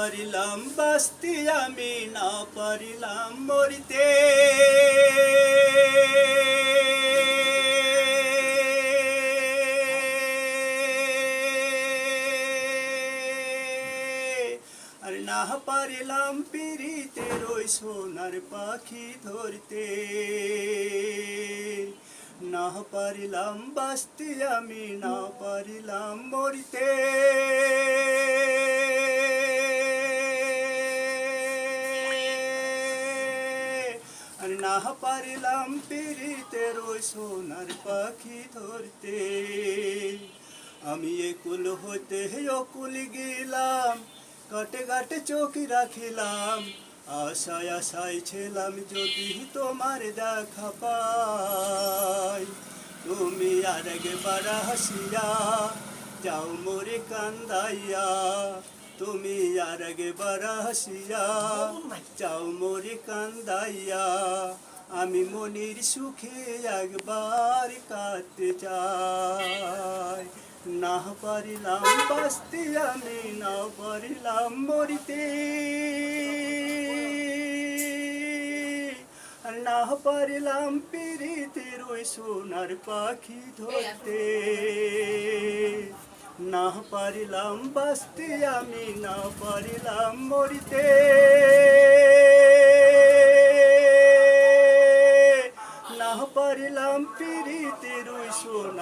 পারিলাম বাঁচতে আমি না পারিলাম মরিতে আর না পারিলাম পিরিতের ওই সোনার পাখি ধরতে না পারিলাম বাঁচতে আমি না পারিলাম মরিতে না পারিলাম পিরিতের ওই সোনার পাখি ধরতে আমি একুল হতে অকুল গেলাম কাটে কাটে চোখি রাখিলাম আশায় আশায় ছিলাম যদি তোমার দেখা পাই তুমি আর একবার হাসিয়া যাও মোরে কান্দাইয়া তুমি আর একবার হাসিয়া যাও মোরে কান্দাইয়া আমি মনির সুখে একবার কাটতে চাই না পারিলাম বাঁচতে আমি না পারিলাম মরিতে না পারিলাম পিরিতের ওই সোনার পাখি ধরতে না পারিলাম বাঁচতে আমি না পারিলাম মরিতে না পারিলাম পিরিতের ওই সোনার